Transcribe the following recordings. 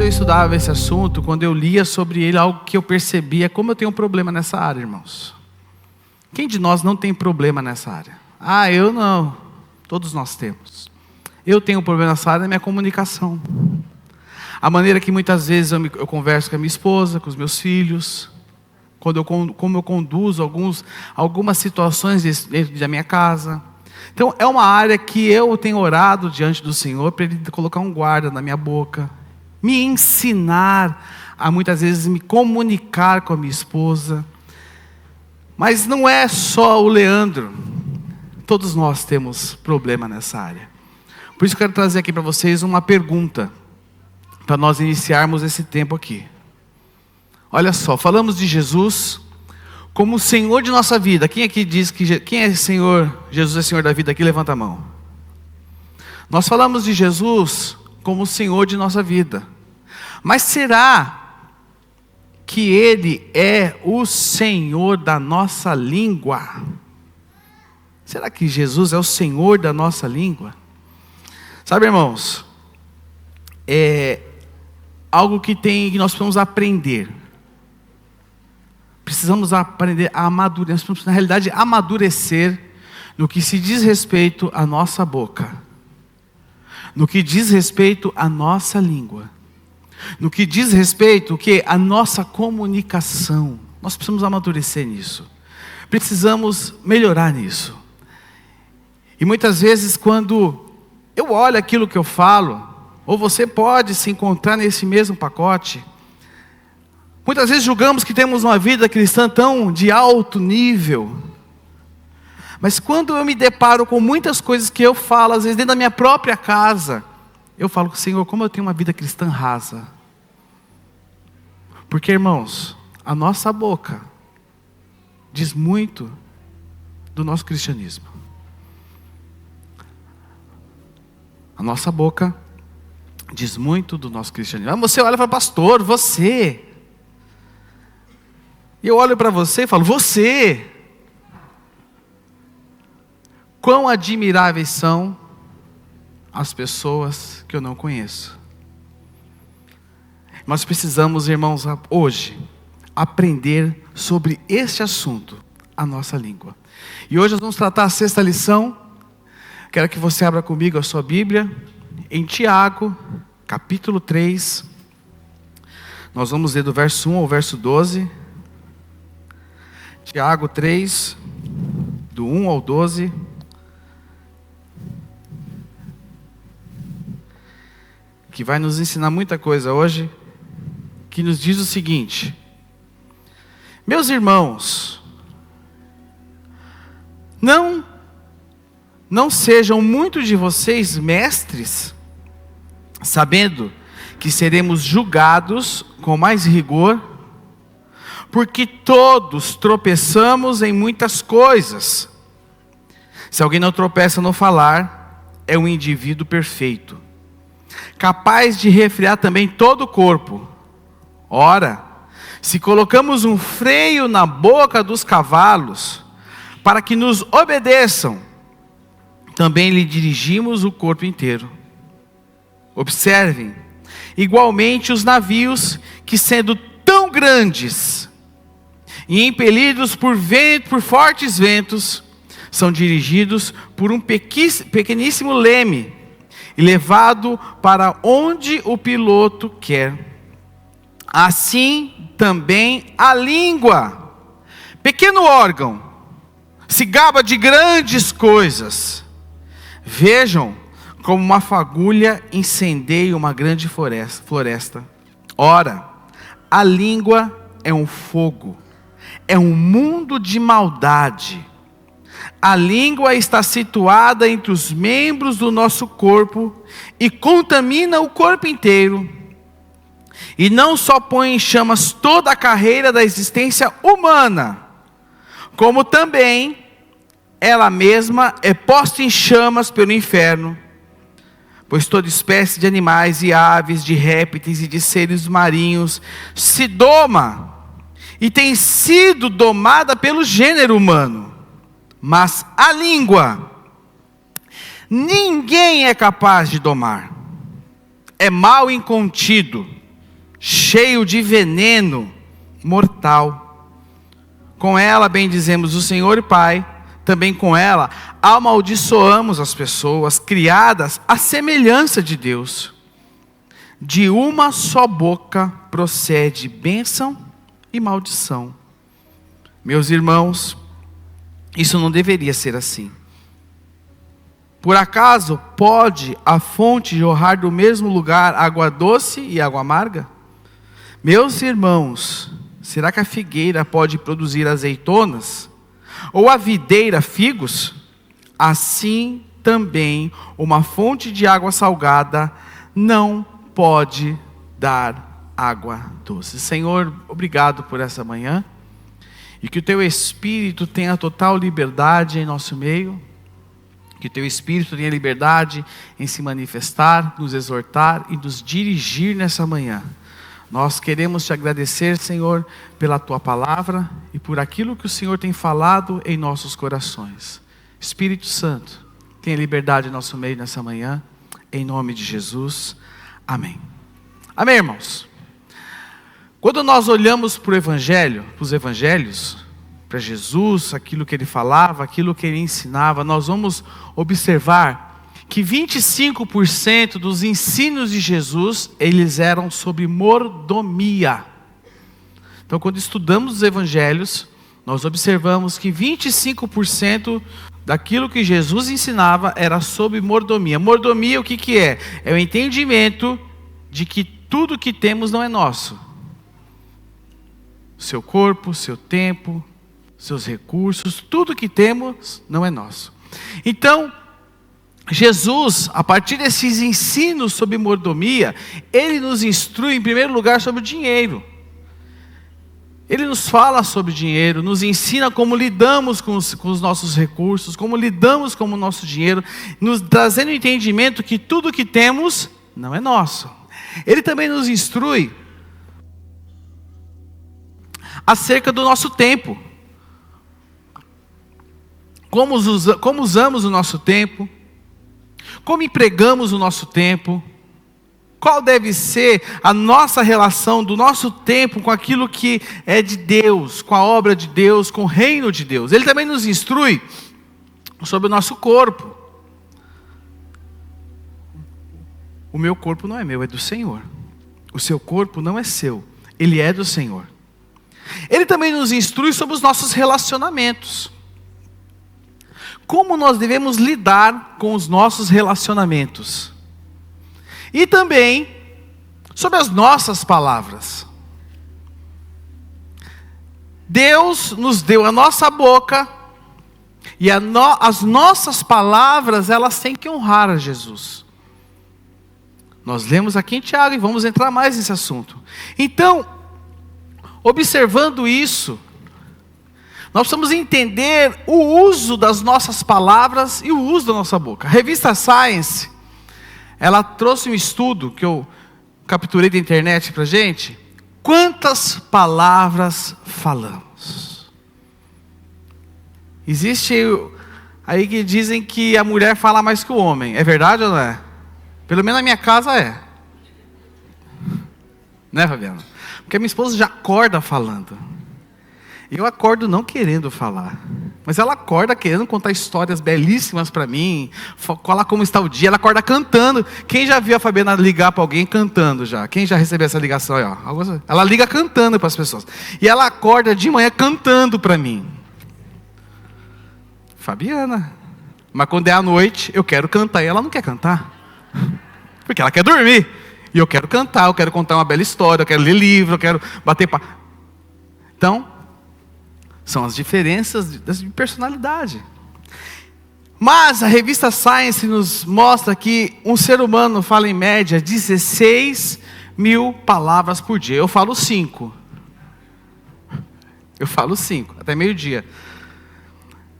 eu estudava esse assunto, quando eu lia sobre ele, algo que eu percebia, como eu tenho um problema nessa área, irmãos. Quem de nós não tem problema nessa área? Ah, eu não. Todos nós temos. Eu tenho um problema nessa área da minha comunicação. A maneira que muitas vezes eu converso com a minha esposa, com os meus filhos, como eu conduzo algumas situações dentro da minha casa. Então, é uma área que eu tenho orado diante do Senhor para Ele colocar um guarda na minha boca, me ensinar a muitas vezes me comunicar com a minha esposa. Mas não é só o Leandro, todos nós temos problema nessa área. Por isso eu quero trazer aqui para vocês uma pergunta, para nós iniciarmos esse tempo aqui. Olha só, falamos de Jesus como o Senhor de nossa vida. Quem aqui diz que quem é Senhor? Jesus é Senhor da vida aqui, levanta a mão. Nós falamos de Jesus como o Senhor de nossa vida. Mas será que Ele é o Senhor da nossa língua? Será que Jesus é o Senhor da nossa língua? Sabe, irmãos, é algo que nós precisamos aprender. Precisamos aprender a amadurecer, precisamos, na realidade, amadurecer no que se diz respeito à nossa boca, no que diz respeito à nossa língua, no que diz respeito à nossa comunicação. Nós precisamos amadurecer nisso, precisamos melhorar nisso. E muitas vezes, quando eu olho aquilo que eu falo, ou você pode se encontrar nesse mesmo pacote, muitas vezes julgamos que temos uma vida cristã tão de alto nível. Mas quando eu me deparo com muitas coisas que eu falo, às vezes dentro da minha própria casa, eu falo, Senhor, como eu tenho uma vida cristã rasa. Porque, irmãos, a nossa boca diz muito do nosso cristianismo. A nossa boca diz muito do nosso cristianismo. Você olha para pastor, você. E eu olho para você e falo, você. Quão admiráveis são as pessoas que eu não conheço. Nós precisamos, irmãos, hoje, aprender sobre este assunto, a nossa língua. E hoje nós vamos tratar a 6ª lição. Quero que você abra comigo a sua Bíblia, em Tiago, capítulo 3. Nós vamos ler do verso 1 ao verso 12. Tiago 3, do 1 ao 12. Que vai nos ensinar muita coisa hoje. Que nos diz o seguinte: meus irmãos, não sejam muitos de vocês mestres, sabendo que seremos julgados com mais rigor, porque todos tropeçamos em muitas coisas. Se alguém não tropeça no falar, é um indivíduo perfeito, capaz de refrear também todo o corpo. Ora, se colocamos um freio na boca dos cavalos, para que nos obedeçam, também lhe dirigimos o corpo inteiro. Observem, igualmente os navios, que sendo tão grandes e impelidos por fortes ventos, são dirigidos por um pequeníssimo leme e levado para onde o piloto quer. Assim também a língua, pequeno órgão, se gaba de grandes coisas. Vejam como uma fagulha incendeia uma grande floresta. Ora, a língua é um fogo, é um mundo de maldade. A língua está situada entre os membros do nosso corpo e contamina o corpo inteiro. E não só põe em chamas toda a carreira da existência humana, como também ela mesma é posta em chamas pelo inferno. Pois toda espécie de animais e aves, de répteis e de seres marinhos se doma e tem sido domada pelo gênero humano. Mas a língua, ninguém é capaz de domar. É mal incontido, cheio de veneno mortal. Com ela bendizemos o Senhor e Pai, também com ela amaldiçoamos as pessoas criadas à semelhança de Deus. De uma só boca procede bênção e maldição. Meus irmãos, isso não deveria ser assim. Por acaso pode a fonte jorrar do mesmo lugar água doce e água amarga? Meus irmãos, será que a figueira pode produzir azeitonas? Ou a videira figos? Assim também uma fonte de água salgada não pode dar água doce. Senhor, obrigado por essa manhã. E que o Teu Espírito tenha total liberdade em nosso meio. Que o Teu Espírito tenha liberdade em se manifestar, nos exortar e nos dirigir nessa manhã. Nós queremos Te agradecer, Senhor, pela Tua palavra e por aquilo que o Senhor tem falado em nossos corações. Espírito Santo, tenha liberdade em nosso meio nessa manhã, em nome de Jesus. Amém. Amém, irmãos? Quando nós olhamos para o Evangelho, para os Evangelhos, para Jesus, aquilo que Ele falava, aquilo que Ele ensinava, nós vamos observar que 25% dos ensinos de Jesus, eles eram sobre mordomia. Então, quando estudamos os Evangelhos, nós observamos que 25% daquilo que Jesus ensinava era sobre mordomia. Mordomia, o que é? É o entendimento de que tudo que temos não é nosso. Seu corpo, seu tempo, seus recursos, tudo que temos não é nosso. Então, Jesus, a partir desses ensinos sobre mordomia, Ele nos instrui em primeiro lugar sobre o dinheiro. Ele nos fala sobre dinheiro, nos ensina como lidamos com os nossos recursos, como lidamos com o nosso dinheiro, nos trazendo o entendimento que tudo que temos não é nosso. Ele também nos instrui acerca do nosso tempo. Como usamos o nosso tempo, como empregamos o nosso tempo, qual deve ser a nossa relação do nosso tempo com aquilo que é de Deus, com a obra de Deus, com o reino de Deus. Ele também nos instrui sobre o nosso corpo. O meu corpo não é meu, é do Senhor. O seu corpo não é seu, ele é do Senhor. Ele também nos instrui sobre os nossos relacionamentos. Como nós devemos lidar com os nossos relacionamentos. E também sobre as nossas palavras. Deus nos deu a nossa boca e as nossas palavras, elas têm que honrar a Jesus. Nós lemos aqui em Tiago e vamos entrar mais nesse assunto. Então, observando isso, nós precisamos entender o uso das nossas palavras e o uso da nossa boca. A revista Science, ela trouxe um estudo que eu capturei da internet para a gente. Quantas palavras falamos? Existe aí que dizem que a mulher fala mais que o homem. É verdade ou não é? Pelo menos na minha casa é. Né, Fabiana? Porque a minha esposa já acorda falando. Eu acordo não querendo falar, mas ela acorda querendo contar histórias belíssimas para mim, falar como está o dia. Ela acorda cantando. Quem já viu a Fabiana ligar para alguém cantando já? Quem já recebeu essa ligação aí, ó? Ela liga cantando para as pessoas. E ela acorda de manhã cantando para mim. Fabiana. Mas quando é à noite, eu quero cantar e ela não quer cantar. Porque ela quer dormir. E eu quero cantar, eu quero contar uma bela história, eu quero ler livro, eu quero bater papo. Então, são as diferenças de personalidade. Mas a revista Science nos mostra que um ser humano fala em média 16 mil palavras por dia. Eu falo 5. Até meio-dia.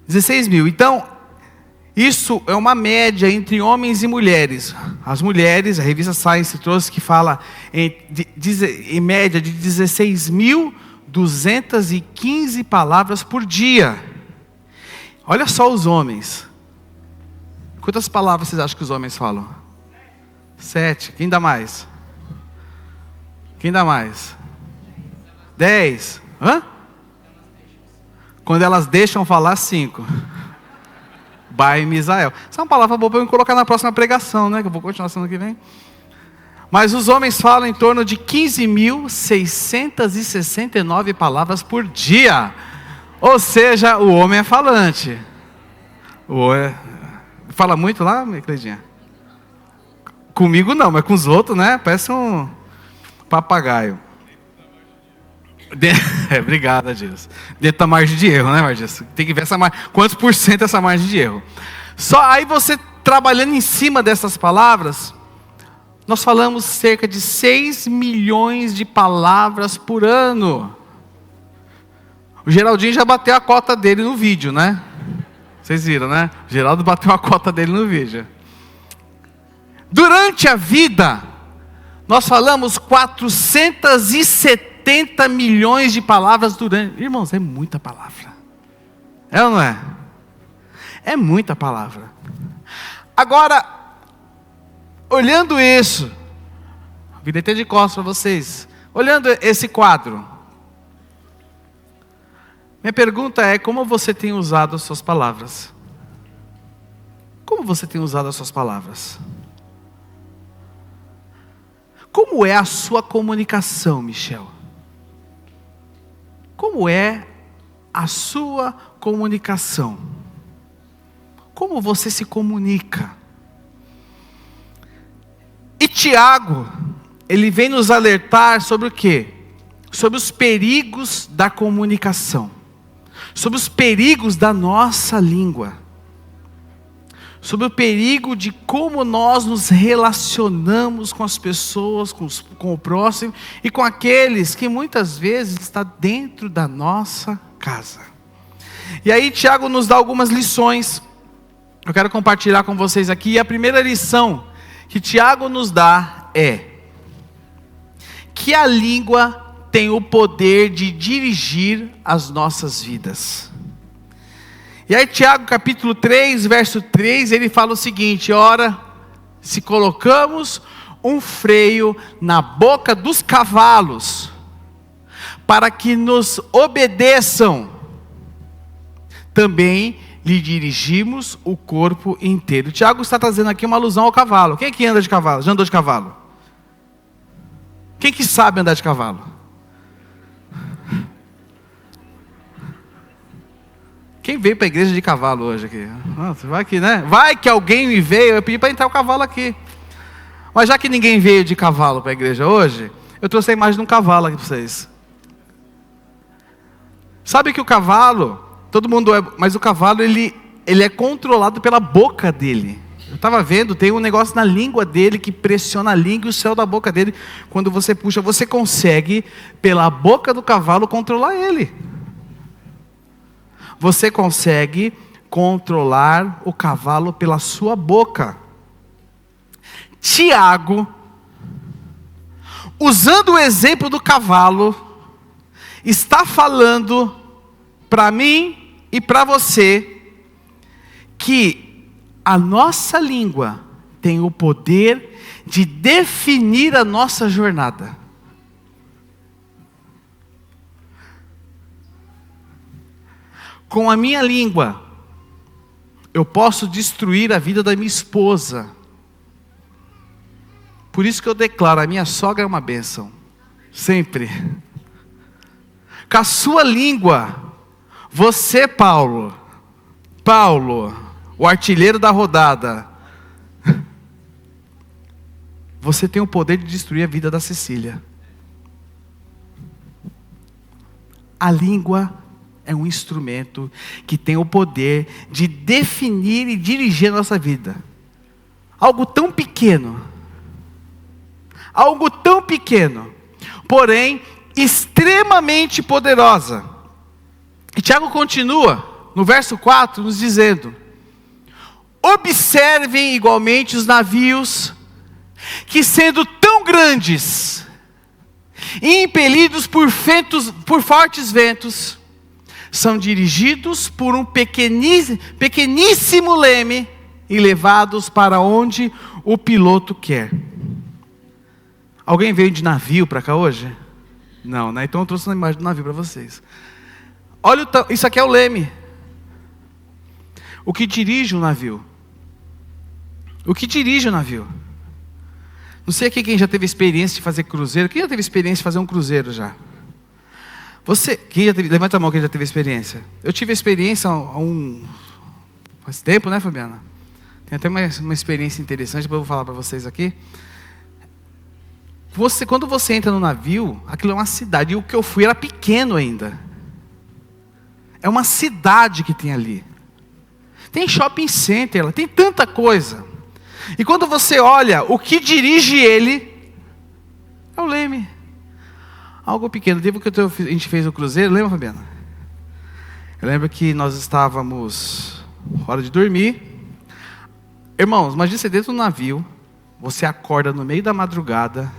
16 mil. Então, isso é uma média entre homens e mulheres. As mulheres, a revista Science trouxe que fala em média de 16.215 palavras por dia. Olha só os homens. Quantas palavras vocês acham que os homens falam? 7. Quem dá mais? Quem dá mais? 10. Hã? Quando elas deixam falar, 5. By Misael. Essa é uma palavra boa para eu colocar na próxima pregação, né? Que eu vou continuar semana que vem. Mas os homens falam em torno de 15.669 palavras por dia. Ou seja, o homem é falante. Fala muito lá, minha Cleidinha? Comigo não, mas com os outros, né? Parece um papagaio. Obrigado, Deus. Dentro da margem de erro, né, Mardias? Tem que ver essa margem. Quantos por cento é essa margem de erro? Só aí você trabalhando em cima dessas palavras, nós falamos cerca de 6 milhões de palavras por ano. O Geraldinho já bateu a cota dele no vídeo, né? Vocês viram, né? O Geraldo bateu a cota dele no vídeo. Durante a vida, nós falamos 470 milhões de palavras durante... Irmãos, é muita palavra. É ou não é? É muita palavra. Agora, olhando isso, virei até de costas para vocês. Olhando esse quadro, minha pergunta é: como você tem usado as suas palavras? Como você tem usado as suas palavras? Como é a sua comunicação, Michel? Como é a sua comunicação? Como você se comunica? E Tiago, ele vem nos alertar sobre o quê? Sobre os perigos da comunicação. Sobre os perigos da nossa língua. Sobre o perigo de como nós nos relacionamos com as pessoas, com o próximo e com aqueles que muitas vezes está dentro da nossa casa. E aí Tiago nos dá algumas lições. Eu quero compartilhar com vocês aqui. E a primeira lição que Tiago nos dá é que a língua tem o poder de dirigir as nossas vidas. E aí Tiago capítulo 3, verso 3, ele fala o seguinte: ora, se colocamos um freio na boca dos cavalos, para que nos obedeçam, também lhe dirigimos o corpo inteiro. Tiago está trazendo aqui uma alusão ao cavalo. Quem aqui anda de cavalo? Já andou de cavalo? Quem que sabe andar de cavalo? Quem veio para a igreja de cavalo hoje aqui? Nossa, vai que, né? Vai que alguém me veio, eu pedi para entrar o cavalo aqui. Mas já que ninguém veio de cavalo para a igreja hoje, eu trouxe a imagem de um cavalo aqui para vocês. Sabe que o cavalo, todo mundo é, mas o cavalo ele é controlado pela boca dele. Eu estava vendo, tem um negócio na língua dele que pressiona a língua e o céu da boca dele. Quando você puxa, você consegue, pela boca do cavalo, controlar ele. Você consegue controlar o cavalo pela sua boca. Tiago, usando o exemplo do cavalo, está falando para mim e para você que a nossa língua tem o poder de definir a nossa jornada. Com a minha língua, eu posso destruir a vida da minha esposa. Por isso que eu declaro, a minha sogra é uma bênção. Sempre. Com a sua língua, você, Paulo, o artilheiro da rodada, você tem o poder de destruir a vida da Cecília. A língua é um instrumento que tem o poder de definir e dirigir a nossa vida. Algo tão pequeno, porém extremamente poderosa. E Tiago continua no verso 4 nos dizendo: observem igualmente os navios, que sendo tão grandes e impelidos por fortes ventos, são dirigidos por um pequeníssimo leme e levados para onde o piloto quer. Alguém veio de navio para cá hoje? Não, né? Então eu trouxe uma imagem do navio para vocês. Olha, isso aqui é o leme. O que dirige o navio. O que dirige o navio. Não sei aqui quem já teve experiência de fazer cruzeiro. Quem já teve experiência de fazer um cruzeiro já? Você, quem já teve, levanta a mão quem já teve experiência. Eu tive experiência faz tempo, né, Fabiana? Tem até uma experiência interessante, depois eu vou falar para vocês aqui. Quando você entra no navio, aquilo é uma cidade. E o que eu fui era pequeno ainda. É uma cidade que tem ali. Tem shopping center, tem tanta coisa. E quando você olha, o que dirige ele é o leme. Algo pequeno. Devo que a gente fez o cruzeiro, lembra, Fabiana? Eu lembro que nós estávamos hora de dormir. Irmãos, imagina você dentro do navio, você acorda no meio da madrugada,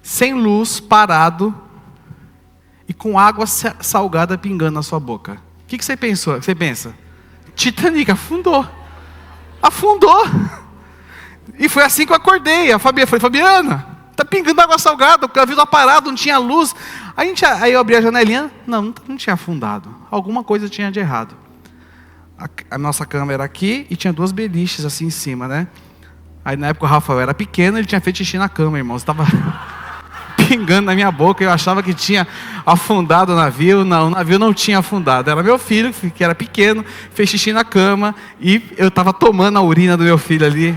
sem luz, parado, e com água salgada pingando na sua boca. O que você pensou? Você pensa? Titanic afundou. Afundou. E foi assim que eu acordei. A Fabiana falei, Fabiana, tá pingando água salgada, o navio tá parado, não tinha luz. Aí eu abri a janelinha, não tinha afundado. Alguma coisa tinha de errado. A nossa cama era aqui e tinha 2 beliches assim em cima, né? Aí na época o Rafael era pequeno, ele tinha feito xixi na cama, irmão. Estava pingando na minha boca, eu achava que tinha afundado o navio. Não, o navio não tinha afundado. Era meu filho, que era pequeno, fez xixi na cama e eu estava tomando a urina do meu filho ali,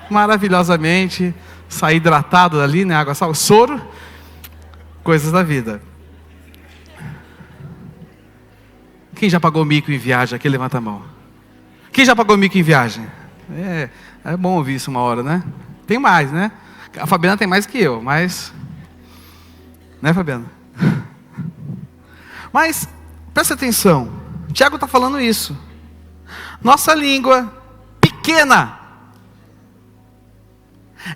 maravilhosamente. Saí hidratado dali, né? Água salgada, soro, coisas da vida. Quem já pagou mico em viagem aqui, levanta a mão. Quem já pagou mico em viagem? É bom ouvir isso uma hora, né? Tem mais, né? A Fabiana tem mais que eu, mas... Né, Fabiana? Mas, presta atenção. Tiago está falando isso. Nossa língua pequena,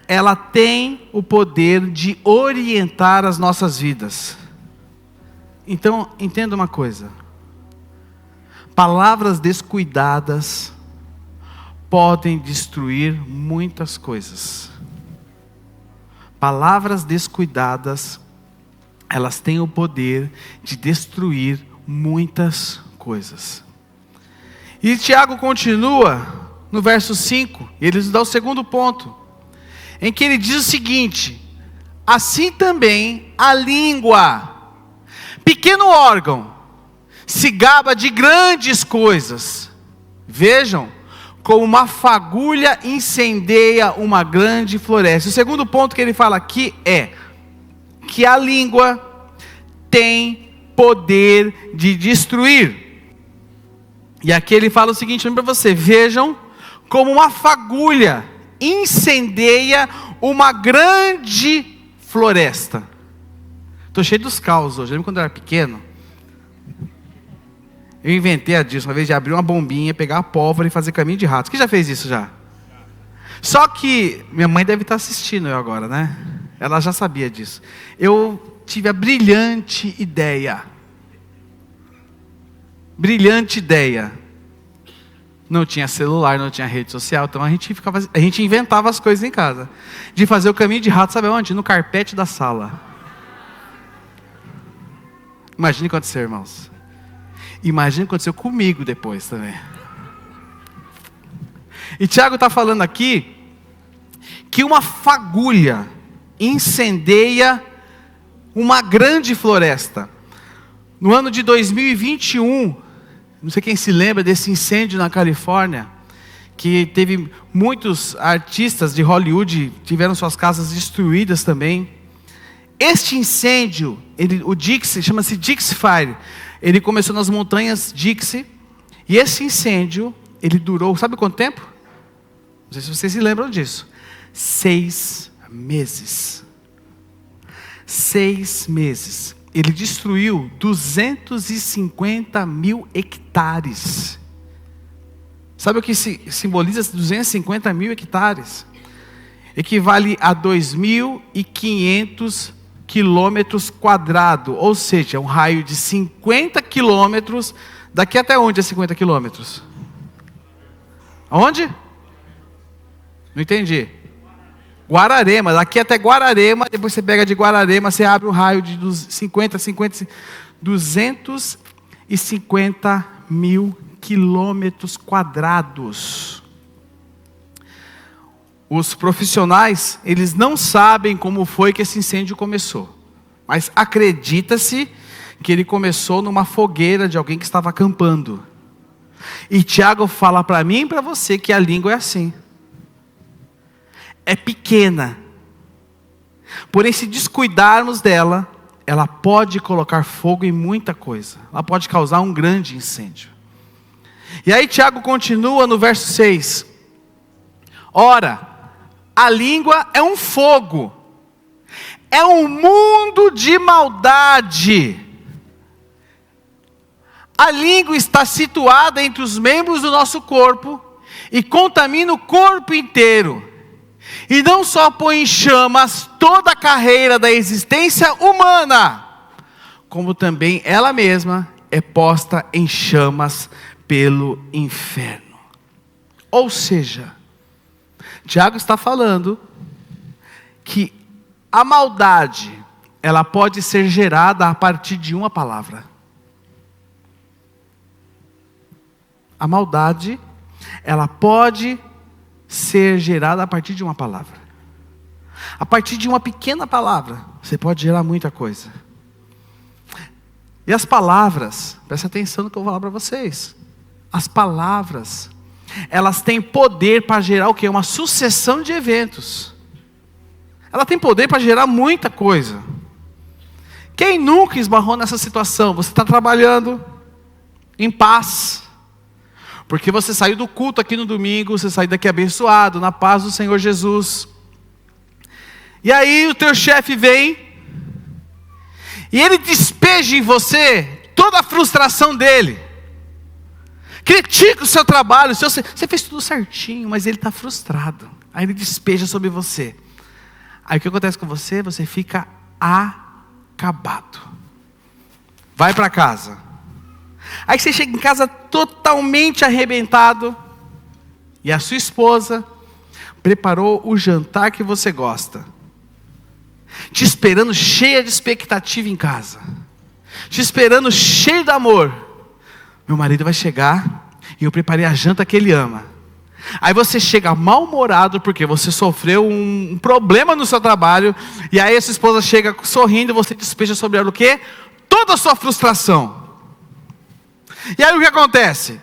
ela tem o poder de orientar as nossas vidas. Então, entenda uma coisa. Palavras descuidadas podem destruir muitas coisas. Palavras descuidadas, elas têm o poder de destruir muitas coisas. E Tiago continua no verso 5, e ele nos dá o segundo ponto, em que ele diz o seguinte: assim também a língua, pequeno órgão, se gaba de grandes coisas. Vejam, como uma fagulha incendeia uma grande floresta. O segundo ponto que ele fala aqui é que a língua tem poder de destruir. E aqui ele fala o seguinte para você: vejam como uma fagulha incendeia uma grande floresta. Estou cheio dos caos hoje. Lembra quando eu era pequeno? Eu inventei disso, uma vez de abrir uma bombinha, pegar a pólvora e fazer caminho de ratos. Quem já fez isso já? Só que, minha mãe deve estar assistindo eu agora, né? Ela já sabia disso. Eu tive a brilhante ideia. Não tinha celular, não tinha rede social, então a gente inventava as coisas em casa. De fazer o caminho de rato, sabe onde? No carpete da sala. Imagine o que aconteceu, irmãos. Imagina o que aconteceu comigo depois também. E Tiago está falando aqui que uma fagulha incendeia uma grande floresta. No ano de 2021, não sei quem se lembra desse incêndio na Califórnia, que teve muitos artistas de Hollywood, tiveram suas casas destruídas também. Este incêndio, o Dixie, chama-se Dixie Fire. Ele começou nas montanhas Dixie. E esse incêndio, ele durou, sabe quanto tempo? Não sei se vocês se lembram disso. 6 meses. 6 meses. Ele destruiu 250 mil hectares. Sabe o que simboliza 250 mil hectares? Equivale a 2.500 quilômetros quadrados, ou seja, um raio de 50 quilômetros. Daqui até onde é 50 quilômetros? Aonde? Não entendi. Guararema, daqui até Guararema, depois você pega de Guararema, você abre um raio de 250 mil quilômetros quadrados. Os profissionais, eles não sabem como foi que esse incêndio começou, mas acredita-se que ele começou numa fogueira de alguém que estava acampando. E Tiago fala para mim e para você que a língua é assim. É pequena. Porém, se descuidarmos dela, ela pode colocar fogo em muita coisa. Ela pode causar um grande incêndio. E aí Tiago continua no verso 6. Ora, a língua é um fogo. É um mundo de maldade. A língua está situada entre os membros do nosso corpo e contamina o corpo inteiro. E não só põe em chamas toda a carreira da existência humana, como também ela mesma é posta em chamas pelo inferno. Ou seja, Tiago está falando que a maldade, ela pode ser gerada a partir de uma palavra. A maldade, ela pode ser gerada a partir de uma palavra. A partir de uma pequena palavra, você pode gerar muita coisa. E as palavras, presta atenção no que eu vou falar para vocês. As palavras, elas têm poder para gerar o quê? Uma sucessão de eventos. Ela tem poder para gerar muita coisa. Quem nunca esbarrou nessa situação? Você está trabalhando em paz, porque você saiu do culto aqui no domingo, você saiu daqui abençoado, na paz do Senhor Jesus. E aí o teu chefe vem, e ele despeja em você toda a frustração dele. Critica o seu trabalho, você fez tudo certinho, mas ele está frustrado. Aí ele despeja sobre você. Aí o que acontece com você? Você fica acabado. Vai para casa. Aí você chega em casa totalmente arrebentado, e a sua esposa preparou o jantar que você gosta, te esperando cheia de expectativa em casa, te esperando cheio de amor. Meu marido vai chegar e eu preparei a janta que ele ama. Aí você chega mal-humorado porque você sofreu um problema no seu trabalho, e aí a sua esposa chega sorrindo e você despeja sobre ela o quê? Toda a sua frustração. E aí o que acontece?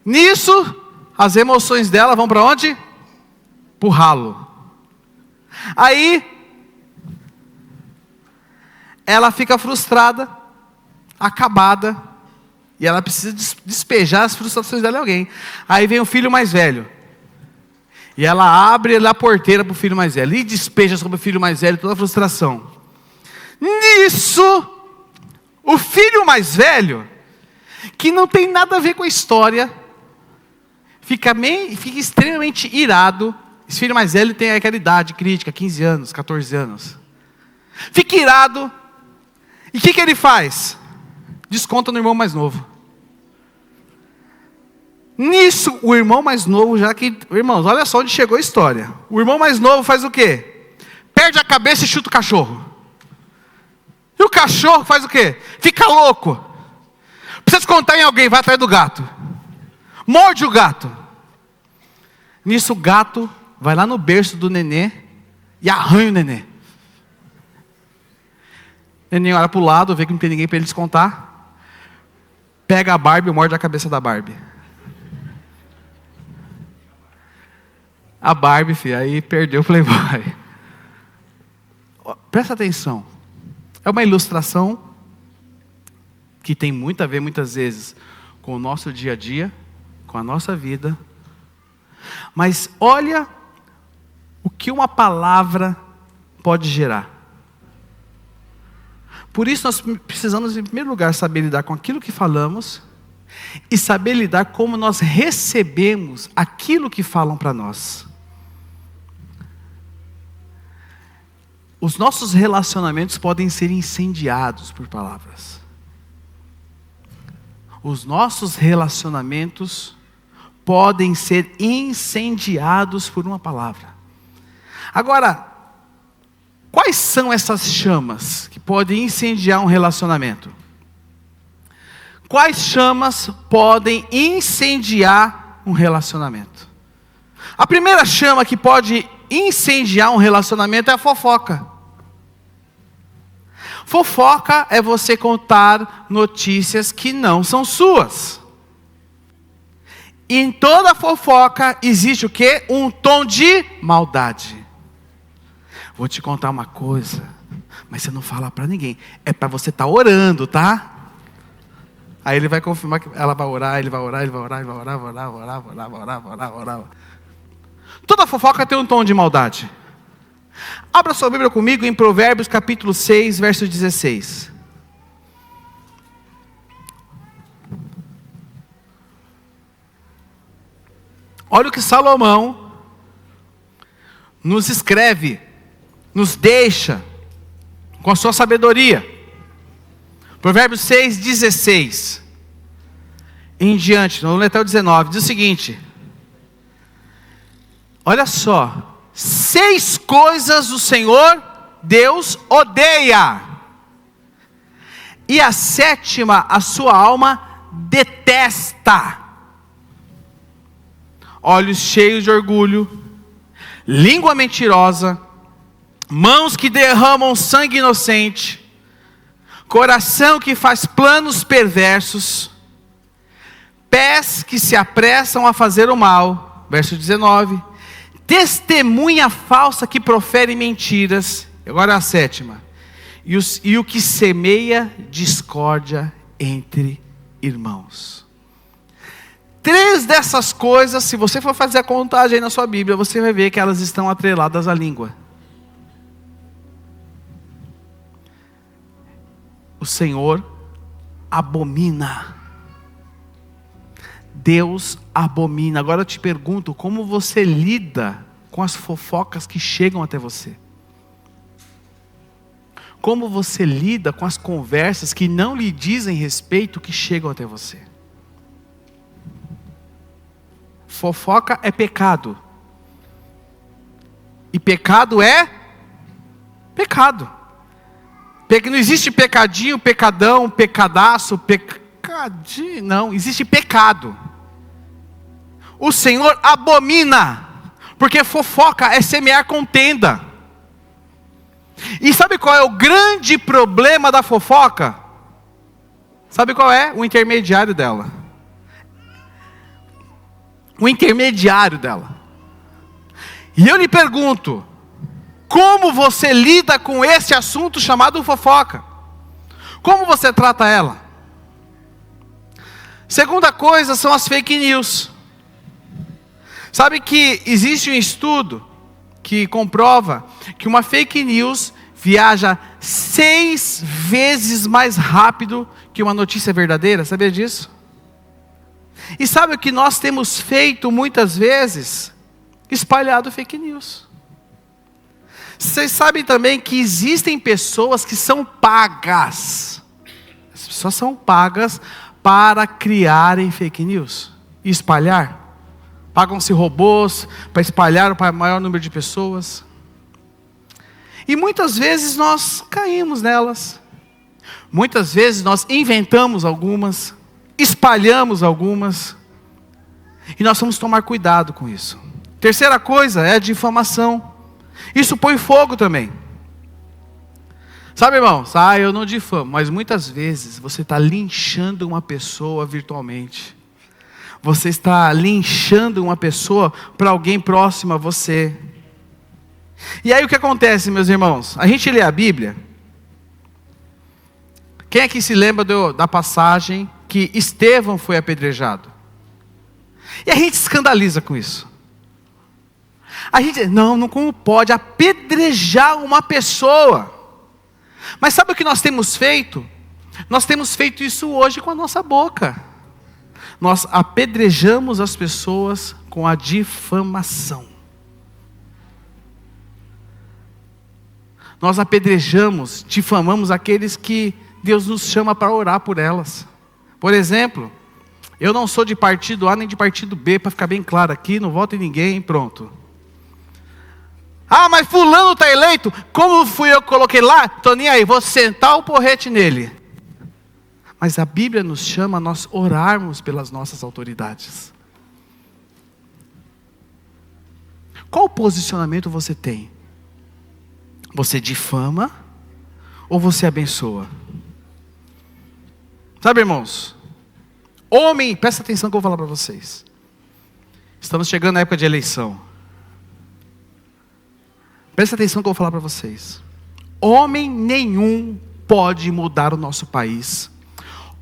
Nisso, as emoções dela vão para onde? Para o ralo. Aí, ela fica frustrada, acabada, e ela precisa despejar as frustrações dela em alguém. Aí vem o filho mais velho, e ela abre a porteira para o filho mais velho, e despeja sobre o filho mais velho toda a frustração. Nisso, o filho mais velho, que não tem nada a ver com a história, fica extremamente irado. Esse filho mais velho tem aquela idade crítica, 15 anos, 14 anos. Fica irado. E o que ele faz? Desconta no irmão mais novo. Nisso, o irmão mais novo, irmãos, olha só onde chegou a história. O irmão mais novo faz o quê? Perde a cabeça e chuta o cachorro. E o cachorro faz o quê? Fica louco. Precisa descontar em alguém, vai atrás do gato. Morde o gato. Nisso o gato vai lá no berço do nenê e arranha o nenê. O nenê olha para o lado, vê que não tem ninguém para ele descontar. Pega a Barbie e morde a cabeça da Barbie. A Barbie, filho, aí perdeu o Playboy. Presta atenção. É uma ilustração que tem muito a ver, muitas vezes, com o nosso dia a dia, com a nossa vida. Mas olha o que uma palavra pode gerar. Por isso nós precisamos, em primeiro lugar, saber lidar com aquilo que falamos e saber lidar como nós recebemos aquilo que falam para nós. Os nossos relacionamentos podem ser incendiados por palavras. Os nossos relacionamentos podem ser incendiados por uma palavra. Agora, quais são essas chamas que podem incendiar um relacionamento? Quais chamas podem incendiar um relacionamento? A primeira chama que pode incendiar um relacionamento é a fofoca. Fofoca é você contar notícias que não são suas. E em toda fofoca existe o quê? Um tom de maldade. Vou te contar uma coisa, mas você não fala para ninguém. É para você estar orando, tá? Aí ele vai confirmar que ela vai orar, ele vai orar, ele vai orar, ele vai orar, vai orar, vai orar, vai orar, vai orar, vai orar, vai orar. Toda fofoca tem um tom de maldade. Abra sua Bíblia comigo em Provérbios capítulo 6, verso 16. Olha o que Salomão nos escreve, nos deixa com a sua sabedoria. Provérbios 6, 16 em diante, no até o 19, diz o seguinte: olha só, 6 coisas o Senhor Deus odeia, e a 7ª a sua alma detesta: olhos cheios de orgulho, língua mentirosa, mãos que derramam sangue inocente, coração que faz planos perversos, pés que se apressam a fazer o mal. Verso 19. Testemunha falsa que profere mentiras. Agora a 7ª. E o que semeia discórdia entre irmãos. 3 dessas coisas, se você for fazer a contagem aí na sua Bíblia, você vai ver que elas estão atreladas à língua. O Senhor abomina. Deus abomina. Agora eu te pergunto, como você lida com as fofocas que chegam até você? Como você lida com as conversas que não lhe dizem respeito que chegam até você? Fofoca é pecado. E pecado é pecado. Não existe pecadinho, pecadão, pecadaço, pecadinho. Não, existe pecado. O Senhor abomina. Porque fofoca é semear contenda. E sabe qual é o grande problema da fofoca? Sabe qual é? O intermediário dela. O intermediário dela. E eu lhe pergunto, como você lida com esse assunto chamado fofoca? Como você trata ela? Segunda coisa são as fake news. Sabe que existe um estudo que comprova que uma fake news viaja 6 vezes mais rápido que uma notícia verdadeira? Sabia disso? E sabe o que nós temos feito muitas vezes? Espalhado fake news. Vocês sabem também que existem pessoas que são pagas. As pessoas são pagas para criarem fake news e espalhar. Pagam-se robôs para espalhar para o maior número de pessoas. E muitas vezes nós caímos nelas. Muitas vezes nós inventamos algumas, espalhamos algumas. E nós vamos tomar cuidado com isso. Terceira coisa é a difamação. Isso põe fogo também. Sabe, irmãos? Eu não difamo, mas muitas vezes você está linchando uma pessoa virtualmente. Você está linchando uma pessoa para alguém próximo a você. E aí o que acontece, meus irmãos? A gente lê a Bíblia. Quem aqui se lembra da passagem que Estevão foi apedrejado? E a gente escandaliza com isso. A gente, não como pode apedrejar uma pessoa? Mas sabe o que nós temos feito? Nós temos feito isso hoje com a nossa boca. Nós apedrejamos as pessoas com a difamação. Nós apedrejamos, difamamos aqueles que Deus nos chama para orar por elas. Por exemplo, Eu não sou de partido A nem de partido B, para ficar bem claro aqui, não voto em ninguém, pronto. Ah, mas fulano está eleito, como fui eu que coloquei lá? Estou nem aí, vou sentar o porrete nele. Mas a Bíblia nos chama a nós orarmos pelas nossas autoridades. Qual posicionamento você tem? Você difama ou você abençoa? Sabe, irmãos? Homem, presta atenção que eu vou falar para vocês. Estamos chegando na época de eleição. Presta atenção que eu vou falar para vocês. Homem nenhum pode mudar o nosso país.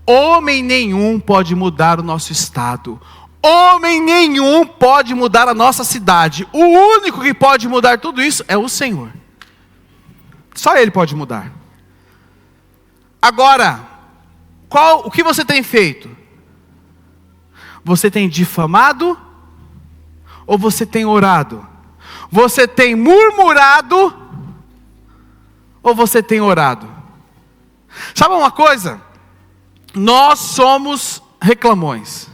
Homem nenhum pode mudar o nosso estado. Homem nenhum pode mudar a nossa cidade. O único que pode mudar tudo isso é o Senhor. Só Ele pode mudar. Agora, o que você tem feito? Você tem difamado ou você tem orado? Você tem murmurado ou você tem orado? Sabe uma coisa? Nós somos reclamões.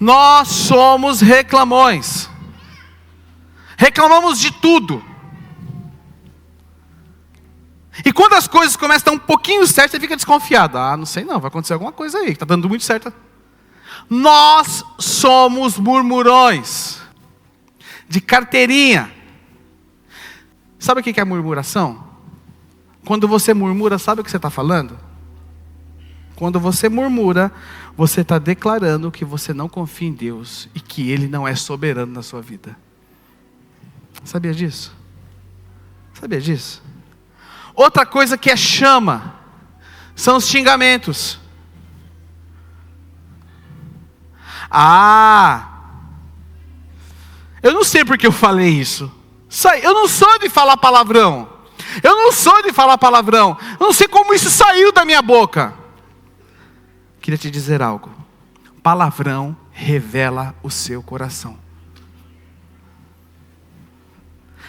Nós somos reclamões. Reclamamos de tudo. E quando as coisas começam a estar um pouquinho certas, você fica desconfiado. Ah, não sei não, vai acontecer alguma coisa aí, que está dando muito certo. Nós somos murmurões. De carteirinha. Sabe o que é murmuração? Quando você murmura, sabe o que você está falando? Quando você murmura, você está declarando que você não confia em Deus e que Ele não é soberano na sua vida. Sabia disso? Sabia disso? Outra coisa que é chama são os xingamentos. Ah, eu não sei porque eu falei isso. Eu não sou de falar palavrão. Eu não sou de falar palavrão. Eu não sei como isso saiu da minha boca. Queria te dizer algo. Palavrão revela o seu coração.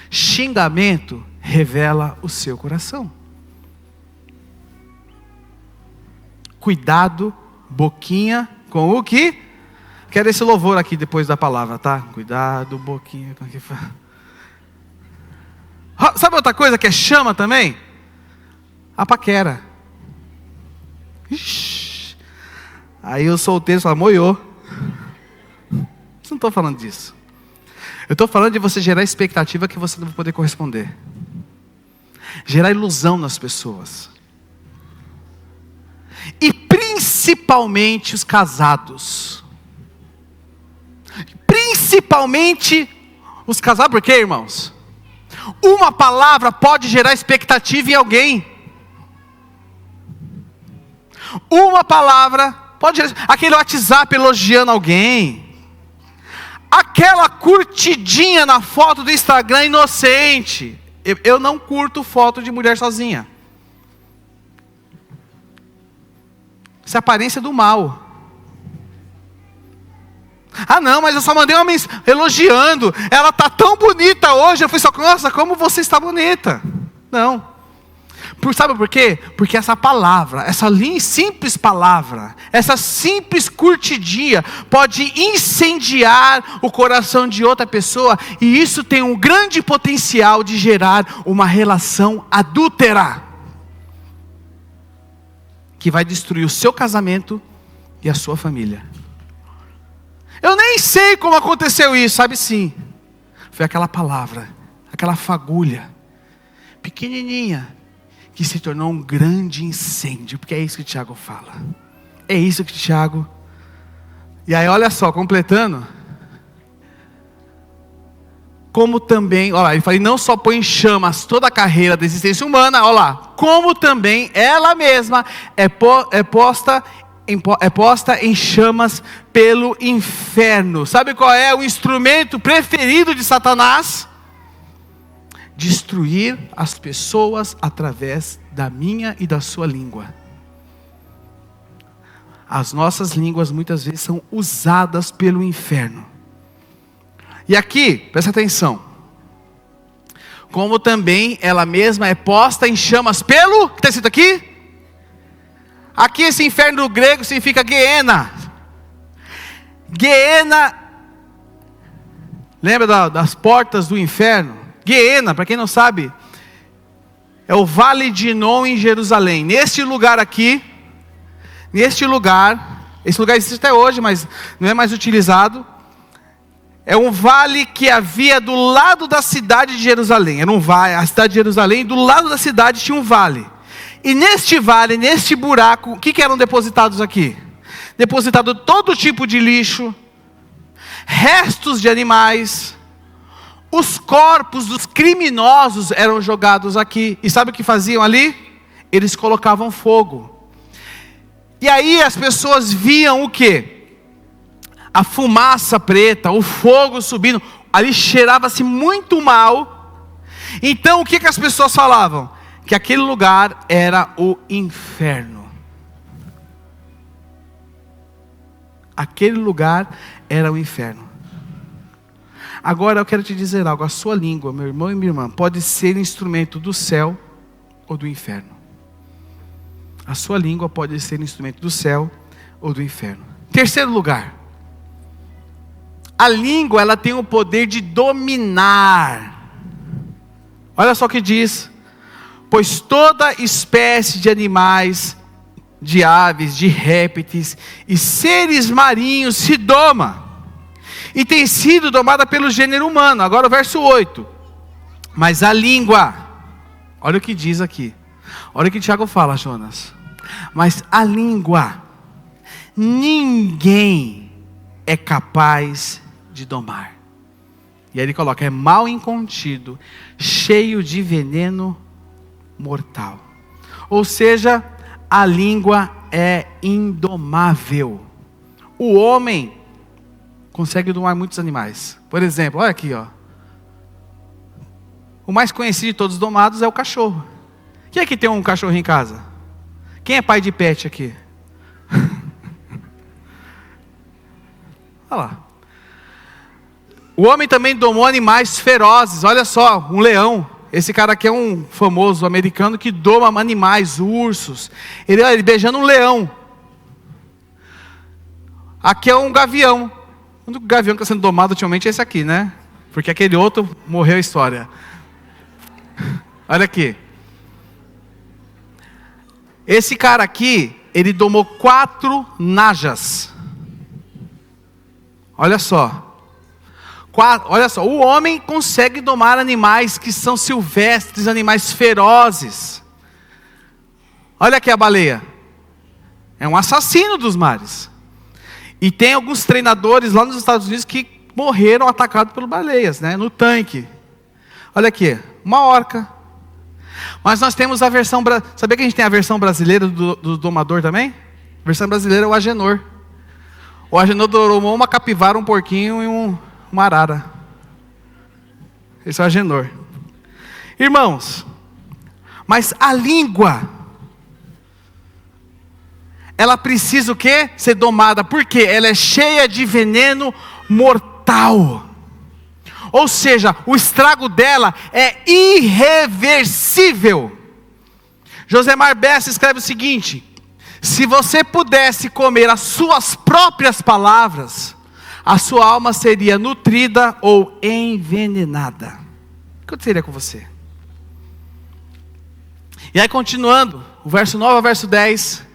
Xingamento revela o seu coração. Cuidado, boquinha, com o que? Quero esse louvor aqui depois da palavra, tá? Cuidado, boquinha, com o que fala. Sabe outra coisa que é chama também? A paquera. Ixi. Aí os solteiros falam, moiô. Não estou falando disso. Eu estou falando de você gerar expectativa que você não vai poder corresponder. Gerar ilusão nas pessoas. E principalmente os casados. Principalmente os casados, por quê, irmãos? Uma palavra pode gerar expectativa em alguém. Uma palavra pode gerar... Aquele WhatsApp elogiando alguém. Aquela curtidinha na foto do Instagram inocente. Eu não curto foto de mulher sozinha. Isso é aparência do mal. Ah não, mas eu só mandei uma mensagem elogiando. Ela está tão bonita hoje. Eu fui só, nossa, como você está bonita. Não. Sabe por quê? Porque essa palavra, essa simples palavra, essa simples curtidinha pode incendiar o coração de outra pessoa. E isso tem um grande potencial de gerar uma relação adúltera. Que vai destruir o seu casamento e a sua família. Eu nem sei como aconteceu isso, sabe sim. Foi aquela palavra, aquela fagulha, pequenininha, que se tornou um grande incêndio. Porque é isso que Tiago fala. É isso que Tiago... E aí olha só, completando. Como também, olha lá, ele fala, não só põe em chamas toda a carreira da existência humana, olha lá. Como também ela mesma é posta em chamas pelo inferno. Sabe qual é o instrumento preferido de Satanás? Destruir as pessoas através da minha e da sua língua. As nossas línguas muitas vezes são usadas pelo inferno. E aqui, presta atenção. Como também ela mesma é posta em chamas pelo, o que está escrito aqui? Aqui esse inferno grego significa Geena. Geena, lembra das portas do inferno? Geena, para quem não sabe, é o Vale de Inom em Jerusalém. Neste lugar aqui, esse lugar existe até hoje, mas não é mais utilizado. É um vale que havia do lado da cidade de Jerusalém. Era um vale, a cidade de Jerusalém, do lado da cidade tinha um vale. E neste vale, neste buraco, o que eram depositados aqui? Depositado todo tipo de lixo, restos de animais, os corpos dos criminosos eram jogados aqui. E sabe o que faziam ali? Eles colocavam fogo. E aí as pessoas viam o quê? A fumaça preta, o fogo subindo. Ali cheirava-se muito mal. Então o que as pessoas falavam? Que aquele lugar era o inferno. Aquele lugar era o inferno. Agora eu quero te dizer algo. A sua língua, meu irmão e minha irmã, pode ser instrumento do céu ou do inferno. A sua língua pode ser instrumento do céu ou do inferno. Terceiro lugar. A língua, ela tem o poder de dominar. Olha só o que diz. Pois toda espécie de animais, de aves, de répteis e seres marinhos se doma. E tem sido domada pelo gênero humano. Agora o verso 8. Mas a língua, olha o que diz aqui. Olha o que Tiago fala, Jonas. Mas a língua, ninguém é capaz de domar. E aí ele coloca, é mal incontido, cheio de veneno mortal. Ou seja, a língua é indomável. O homem consegue domar muitos animais. Por exemplo, olha aqui, ó. O mais conhecido de todos os domados é o cachorro. Quem é que tem um cachorro em casa? Quem é pai de pet aqui? Olha lá. O homem também domou animais ferozes. Olha só, um leão. Esse cara aqui é um famoso americano que doma animais, ursos. Ele beijando um leão. Aqui é um gavião. O único gavião que está sendo domado ultimamente é esse aqui, né? Porque aquele outro morreu a história. Olha aqui. Esse cara aqui, ele domou 4 najas. Olha só. Olha só, o homem consegue domar animais que são silvestres, animais ferozes. Olha aqui a baleia. É um assassino dos mares. E tem alguns treinadores lá nos Estados Unidos que morreram atacados por baleias, né? No tanque. Olha aqui, uma orca. Mas nós temos a versão... Sabia que a gente tem a versão brasileira do domador também? A versão brasileira é o Agenor. O Agenor domou uma capivara, um porquinho e uma arara. Esse é o Agenor. Irmãos, mas a língua, ela precisa o quê? Ser domada. Por quê? Ela é cheia de veneno mortal. Ou seja, o estrago dela é irreversível. Josemar Bessa escreve o seguinte: se você pudesse comer as suas próprias palavras, a sua alma seria nutrida ou envenenada. O que aconteceria com você? E aí continuando, o verso 9 ao verso 10.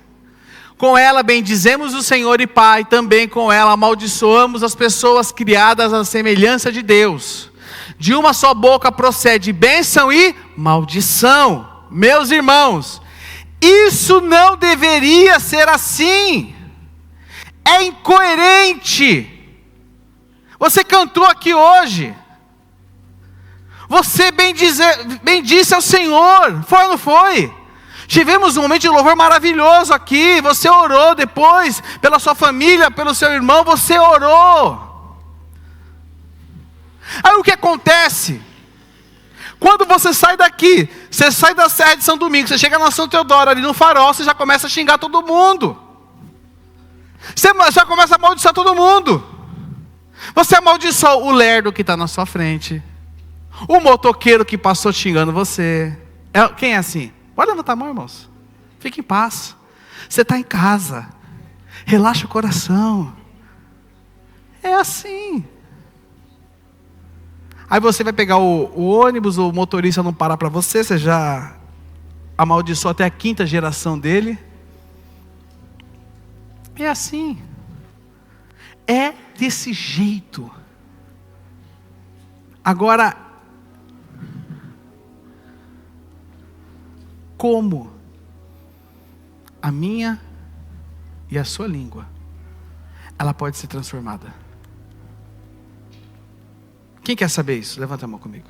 Com ela bendizemos o Senhor e Pai, também com ela amaldiçoamos as pessoas criadas à semelhança de Deus. De uma só boca procede bênção e maldição. Meus irmãos, isso não deveria ser assim. É incoerente. Você cantou aqui hoje. Você bendisse ao Senhor. Foi ou não foi? Tivemos um momento de louvor maravilhoso aqui. Você orou depois pela sua família, pelo seu irmão. Você orou. Aí o que acontece? Quando você sai daqui, você sai da Serra de São Domingos, você chega na São Teodoro, ali no Farol, você já começa a xingar todo mundo. Você já começa a amaldiçoar todo mundo. Você amaldiçoa o lerdo que está na sua frente, o motoqueiro que passou xingando você. Quem é assim? Pode levantar a mão, irmãos. Fique em paz. Você está em casa. Relaxa o coração. É assim. Aí você vai pegar o ônibus, o motorista não parar para você, você já amaldiçoou até a 5ª geração dele. É assim. É desse jeito. Agora, como a minha e a sua língua, ela pode ser transformada? Quem quer saber isso? Levanta a mão comigo.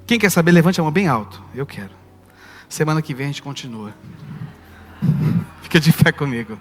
Quem quer saber, levante a mão bem alto. Eu quero. Semana que vem a gente continua. Fica de fé comigo.